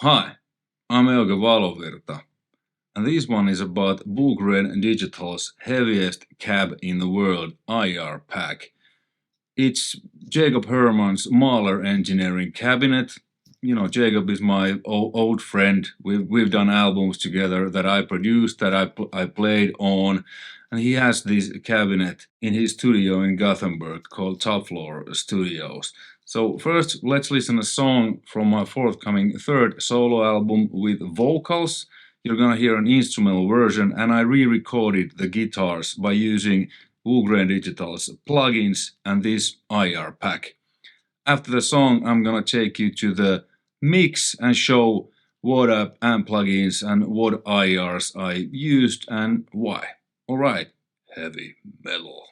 Hi, I'm Euge Valovirta, and this one is about BOGREN Digital's heaviest cab in the world IR pack. It's Jakob Herrmann's Mahler engineering cabinet. You know, Jakob is my old friend. We've done albums together that I produced, that I played on, and he has this cabinet in his studio in Gothenburg called Top Floor Studios. So first, let's listen a song from my forthcoming third solo album with vocals. You're gonna hear an instrumental version, and I re-recorded the guitars by using BOGREN Digital's plugins and this IR pack. After the song, I'm gonna take you to the mix and show what amp plugins and what IRs I used and why. Alright, heavy metal.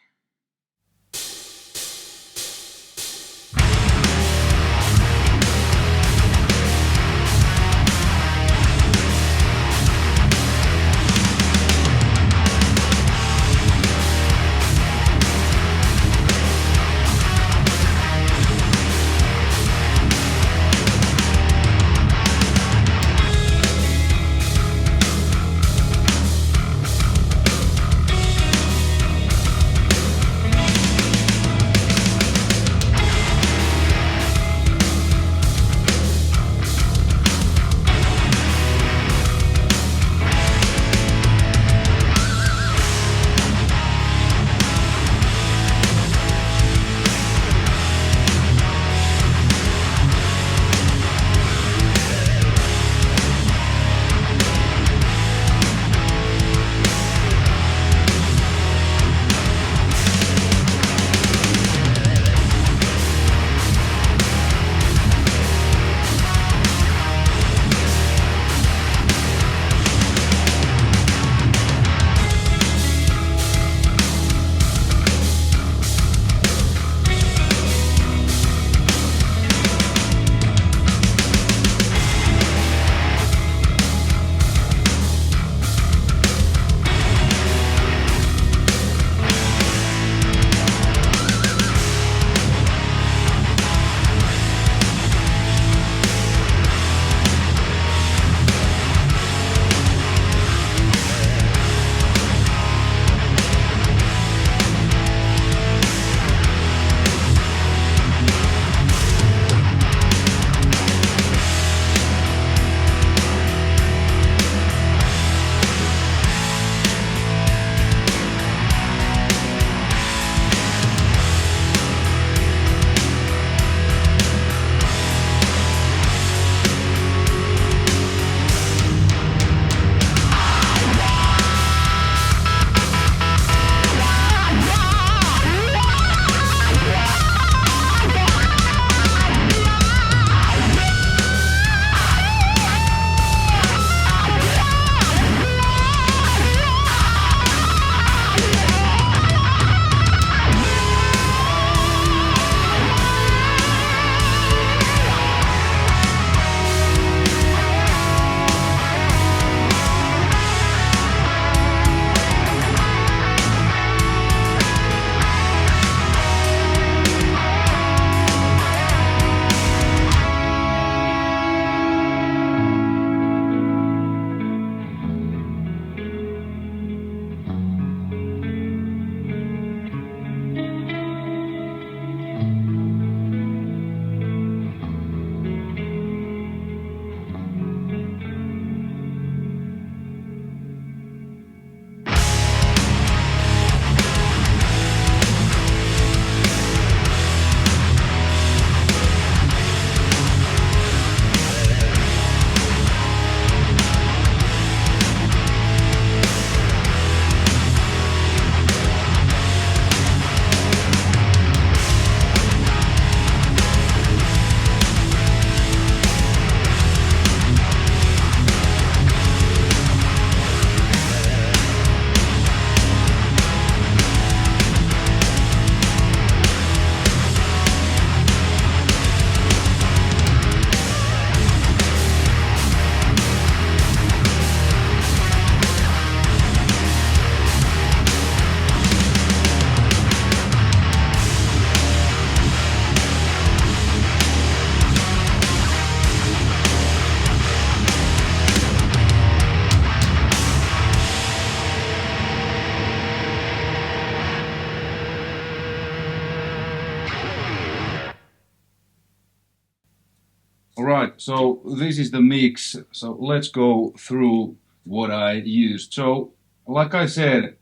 Right, so this is the mix. So let's go through what I used. So, like I said,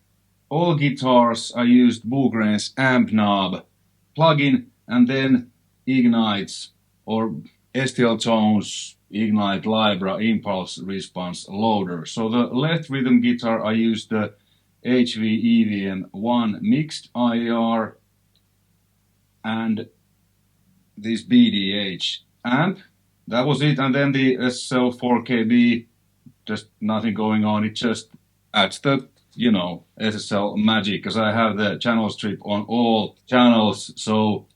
all guitars I used BOGREN's amp knob plugin and then Ignite's or STL Tones Ignite Libra impulse response loader. So the left rhythm guitar I used the HV EVM1 mixed IR and this BDH amp. That was it, and then the SL 4KB, just nothing going on. It just adds the, you know, SSL magic, because I have the channel strip on all channels, so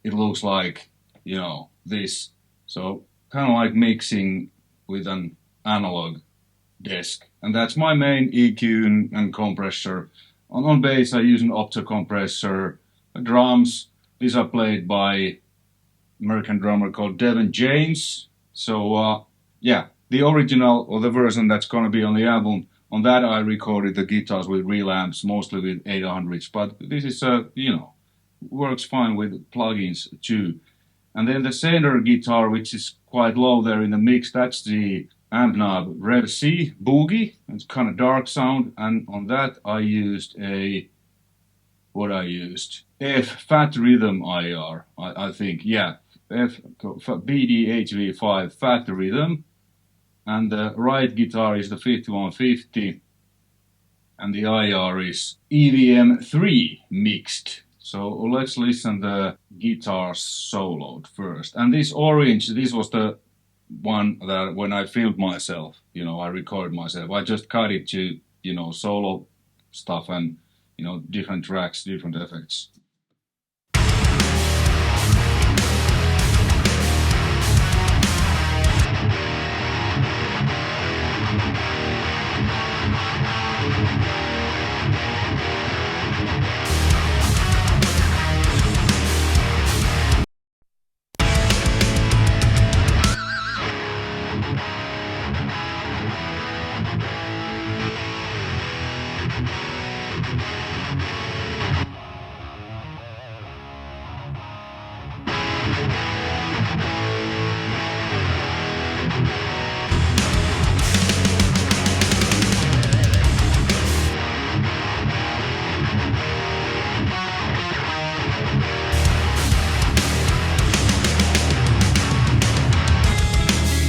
it looks like, you know, this. So kind of like mixing with an analog desk, and that's my main EQ and compressor. On bass I use an opto compressor. Drums, these are played by American drummer called Devin James. So yeah, the original or the version that's gonna be on the album, on that I recorded the guitars with real amps, mostly with 800s, but this is you know, works fine with plugins too. And then the center guitar, which is quite low there in the mix, that's the amp knob Rev C Boogie. It's kind of dark sound, and on that I used a, what I used, F Fat Rhythm IR, I think, yeah, F BDHV5 Fat Rhythm, and the right guitar is the 5150, and the IR is EVM3 mixed. So let's listen the guitar soloed first. And this orange, this was the one that when I filmed myself, you know, I recorded myself. I just cut it to, you know, solo stuff and, you know, different tracks, different effects.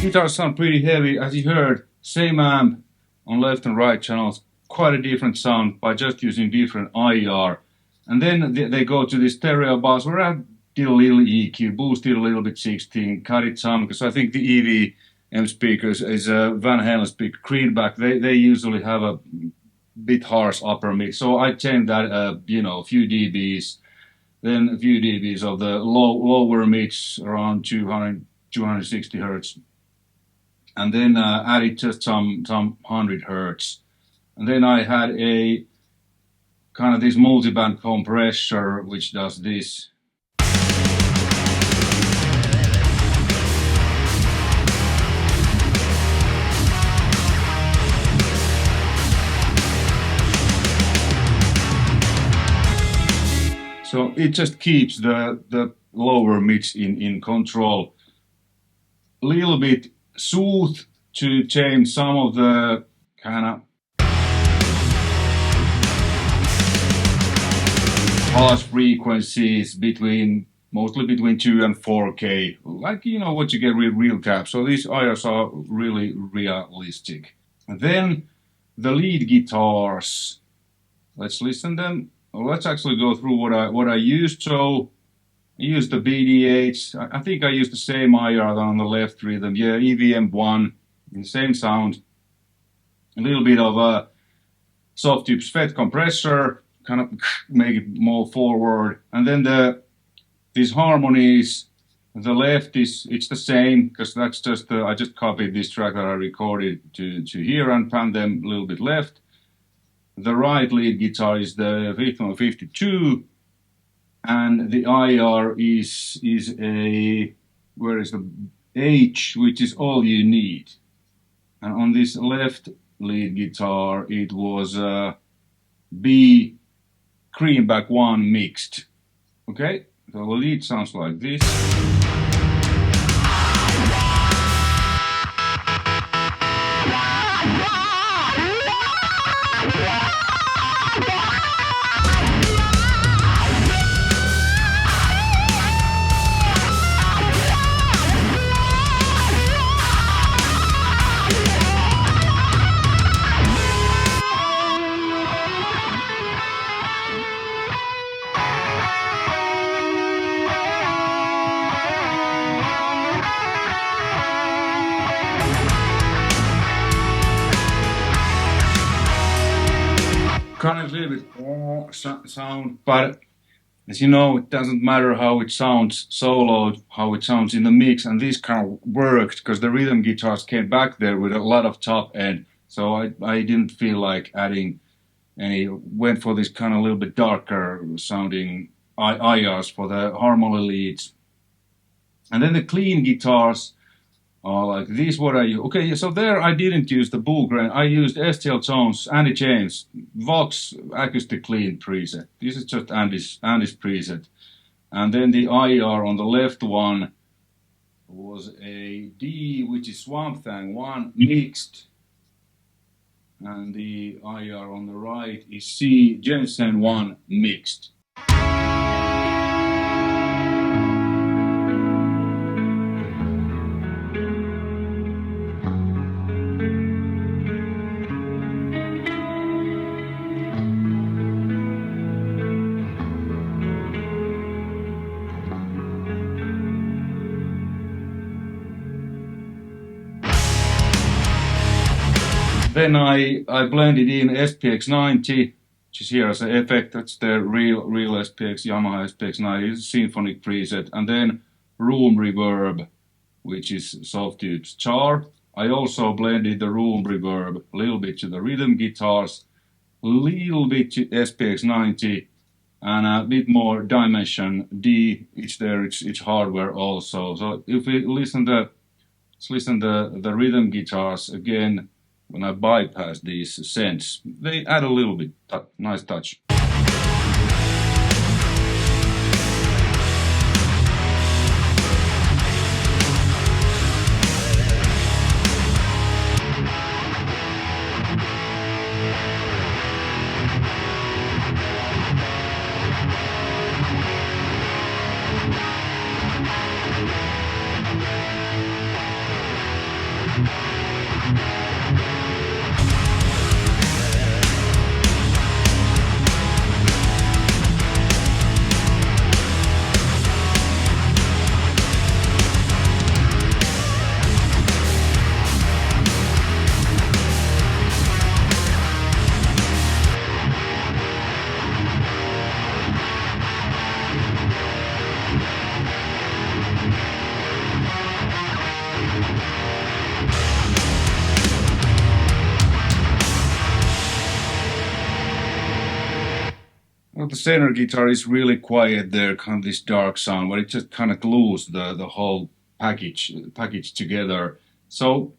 Guitars sound pretty heavy, as you heard. Same amp on left and right channels, quite a different sound by just using different IR. And then they go to this stereo bus where I did a little EQ, boosted a little bit 16, cut it some, because I think the EVM speakers is a Van Halen speaker, greenback. They usually have a bit harsh upper mix, so I changed that, you know, a few dBs, then a few dBs of the lower mix around 260 hertz. And then added just some 100 hertz. And then I had a kind of this multiband compressor which does this. So it just keeps the lower mix in control. A little bit soothe to change some of the kind of harsh frequencies mostly between 2 and 4K, like, you know, what you get with real cabs. So these IRs are really realistic. And then the lead guitars, let's listen them. Let's actually go through what I used. So I used the BDH. I think I used the same IR on the left rhythm. Yeah, EVM1, same sound. A little bit of a soft tube FET compressor, kind of make it more forward. And then these harmonies, the left it's the same, because that's just I just copied this track that I recorded to here and panned them a little bit left. The right lead guitar is the 5152. And the IR is a, where is the H, which is all you need. And on this left lead guitar, it was B Greenback 1 mixed. Okay, so the lead sounds like this. kind of a little bit sound, but as you know, it doesn't matter how it sounds soloed, how it sounds in the mix, and this kind of worked because the rhythm guitars came back there with a lot of top end, so I didn't feel like adding any, went for this kind of a little bit darker sounding IRs for the harmony leads. And then the clean guitars are like these, what I use. Okay, so there I didn't use the BOGREN, I used STL Jones, Andy James, Vox Acoustic Clean preset. This is just Andy's preset. And then the IR on the left one was a D, which is Swamp Thang 1 mixed. And the IR on the right is C, Jensen 1 mixed. Then I blended in SPX 90, which is here as an effect. That's the real SPX, Yamaha SPX 90, it's a symphonic preset. And then room reverb, which is Soft Tube's Char. I also blended the room reverb a little bit to the rhythm guitars, a little bit to SPX 90, and a bit more Dimension D. It's there, it's hardware also. So if we listen to the rhythm guitars again, when I bypass these sends, they add a little bit nice touch. Well, the center guitar is really quiet there, kind of this dark sound, but it just kind of glues the whole package together. So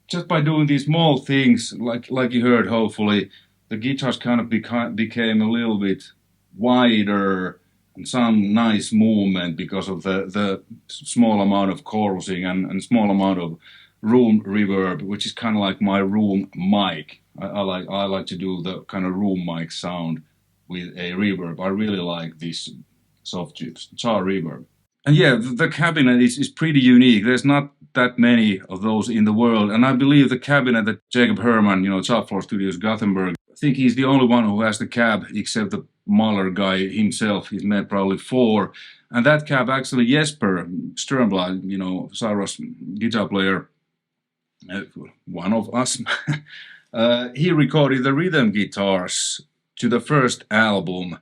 just by doing these small things, like you heard, hopefully, the guitars kind of became a little bit wider and some nice movement because of the small amount of chorusing and small amount of room reverb, which is kind of like my room mic. I like to do the kind of room mic sound with a reverb. I really like this Soft Tubes Char reverb. And yeah, the cabinet is pretty unique. There's not that many of those in the world. And I believe the cabinet that Jakob Herrmann, Chop Floor Studios Gothenburg, I think he's the only one who has the cab except the Mahler guy himself. He's made probably 4. And that cab actually, Jesper Strömblad, Cyhra's guitar player, one of us, he recorded the rhythm guitars to the first album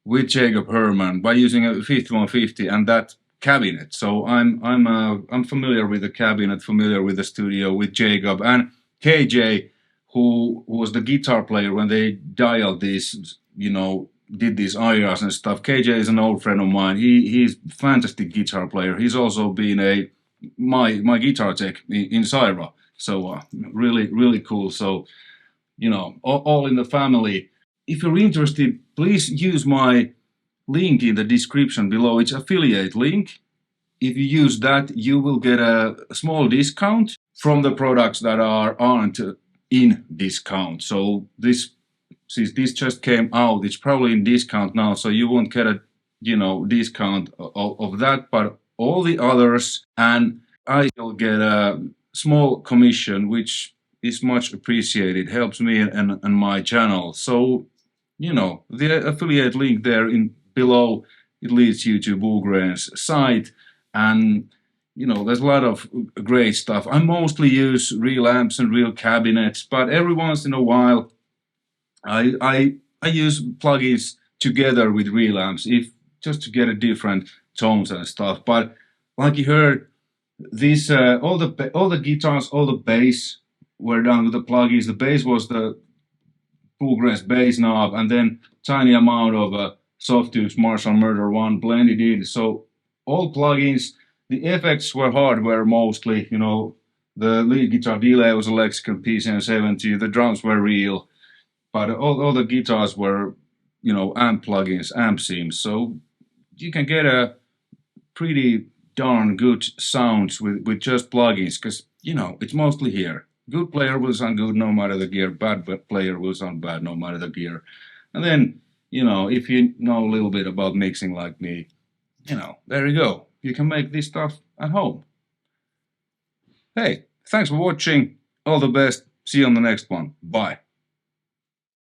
with Jakob Herrmann by using a 5150 and that cabinet. So I'm familiar with the cabinet, familiar with the studio, with Jakob and KJ, who was the guitar player when they dialed these, did these IRs and stuff. KJ is an old friend of mine. He's a fantastic guitar player. He's also been my guitar tech in Cyhra. So really cool. So all in the family. If you're interested, please use my link in the description below. It's affiliate link. If you use that, you will get a small discount from the products that aren't in discount. So since this just came out, it's probably in discount now, so you won't get a discount of that, but all the others, and I will get a small commission, which is much appreciated, helps me and my channel. So the affiliate link there below, it leads you to BOGREN's site, and there's a lot of great stuff. I mostly use real amps and real cabinets, but every once in a while I use plugins together with real amps, if just to get a different tones and stuff. But like you heard, this all the guitars, all the bass were done with the plugins. The bass was the BOGREN's bass knob, and then tiny amount of Softube's Marshall Murder 1 blended in. So all plugins. The effects were hardware mostly. You know, the lead guitar delay was a Lexicon PCM70. The drums were real, but all the guitars were, you know, amp plugins, amp seams. So you can get a pretty darn good sounds with just plugins, because, you know, it's mostly here. Good player will sound good no matter the gear. Bad player will sound bad no matter the gear. And then, you know, if you know a little bit about mixing like me, you know, there you go. You can make this stuff at home. Hey, thanks for watching. All the best. See you on the next one. Bye.